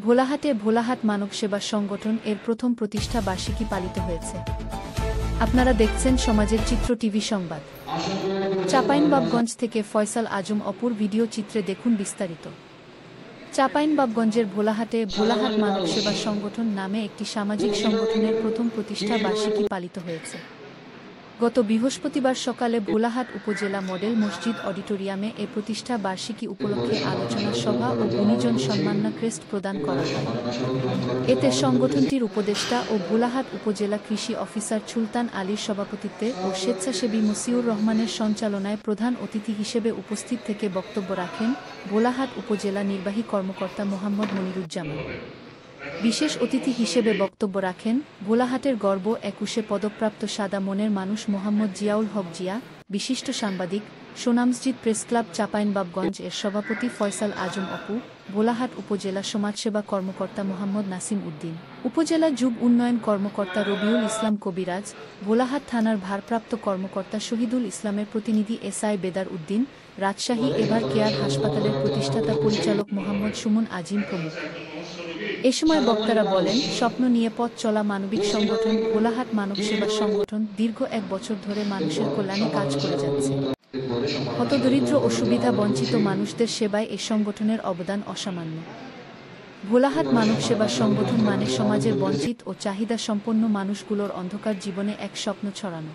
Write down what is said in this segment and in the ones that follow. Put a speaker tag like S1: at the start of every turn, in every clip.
S1: ভোলাহাটে ভোলাহাট মানব সেবা সংগঠন এর প্রথম প্রতিষ্ঠা বার্ষিকী পালিত হয়েছে। আপনারা দেখছেন সমাজের চিত্র টিভি সংবাদ। চাঁপাইনবাবগঞ্জ থেকে ফয়সাল আজম অপুর ভিডিও চিত্রে দেখুন বিস্তারিত। চাঁপাইনবাবগঞ্জের ভোলাহাটে ভোলাহাট মানব সেবা সংগঠন নামে একটি সামাজিক সংগঠনের প্রথম প্রতিষ্ঠা বার্ষিকী পালিত হয়েছে। গত বৃহস্পতিবার সকালে ভোলাহাট উপজেলা মডেল মসজিদ অডিটোরিয়ামে এ প্রতিষ্ঠা বার্ষিকী উপলক্ষে আলোচনা সভা ও গুণীজন সম্মাননা ক্রেস্ট প্রদান করা হয়। এতে সংগঠনটির উপদেষ্টা ও ভোলাহাট উপজেলা কৃষি অফিসার সুলতান আলীর সভাপতিত্বে ও স্বেচ্ছাসেবী মসিউর রহমানের সঞ্চালনায় প্রধান অতিথি হিসেবে উপস্থিত থেকে বক্তব্য রাখেন ভোলাহাট উপজেলা নির্বাহী কর্মকর্তা মোহাম্মদ মনিরুজ্জামান। বিশেষ অতিথি হিসেবে বক্তব্য রাখেন ভোলাহাটের গর্ব ২১ পদকপ্রাপ্ত সাদা মনের মানুষ মোহাম্মদ জিয়াউল হক জিয়া, বিশিষ্ট সাংবাদিক, সোনামসজিদ প্রেসক্লাব চাঁপাইনবাবগঞ্জ এর সভাপতি ফয়সাল আজম অপু, ভোলাহাট উপজেলা সমাজসেবা কর্মকর্তা মোহাম্মদ নাসিম উদ্দিন, উপজেলা যুব উন্নয়ন কর্মকর্তা রবিউল ইসলাম কবিরাজ, ভোলাহাট থানার ভারপ্রাপ্ত কর্মকর্তা শহীদুল ইসলামের প্রতিনিধি SI Bedar Uddin, Rajshahi Evercare হাসপাতালের প্রতিষ্ঠাতা পরিচালক মোহাম্মদ সুমন আজিম প্রমুখ। এ সময় বক্তারা বলেন, স্বপ্ন নিয়ে পথ চলা মানবিক সংগঠন ভোলাহাট মানব সেবা সংগঠন দীর্ঘ ১ বছর ধরে মানুষের কল্যাণে কাজ করে যাচ্ছে। হতদরিদ্র ও সুবিধা বঞ্চিত মানুষদের সেবায় এ সংগঠনের অবদান অসামান্য। ভোলাহাট মানব সেবা সংগঠন মানে সমাজের বঞ্চিত ও চাহিদা সম্পন্ন মানুষগুলোর অন্ধকার জীবনে এক স্বপ্ন ছড়ানো।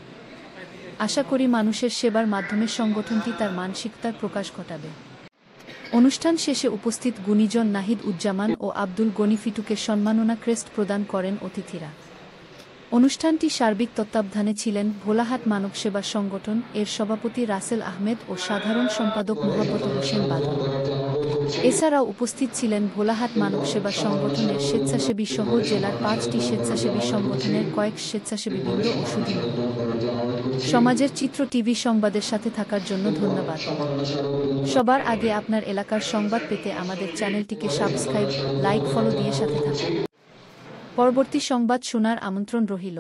S1: আশা করি মানুষের সেবার মাধ্যমে সংগঠনটি তার মানসিকতার প্রকাশ ঘটাবে। অনুষ্ঠান শেষে উপস্থিত গুণীজন নাহিদ উজ্জামান ও আব্দুল গনি ফিটুকে সম্মাননা ক্রেস্ট প্রদান করেন অতিথিরা। অনুষ্ঠানটি সার্বিক তত্ত্বাবধানে ছিলেন ভোলাহাট মানব সেবা সংগঠন এর সভাপতি রাসেল আহমেদ ও সাধারণ সম্পাদক মোহাম্মদ হোসেন বাদল। এছাড়াও উপস্থিত ছিলেন ভোলাহাট মানব সেবা সংগঠনের স্বেচ্ছাসেবী সহ জেলার ৫টি স্বেচ্ছাসেবী সংগঠনের কয়েক স্বেচ্ছাসেবীবৃন্দ ও সুধীবৃন্দ। সমাজের চিত্র টিভি সংবাদের সাথে থাকার জন্য ধন্যবাদ। সবার আগে আপনার এলাকার সংবাদ পেতে আমাদের চ্যানেলটিকে সাবস্ক্রাইব, লাইক, ফলো দিয়ে সাথে থাকুন। পরবর্তী সংবাদ শোনার আমন্ত্রণ রহিল।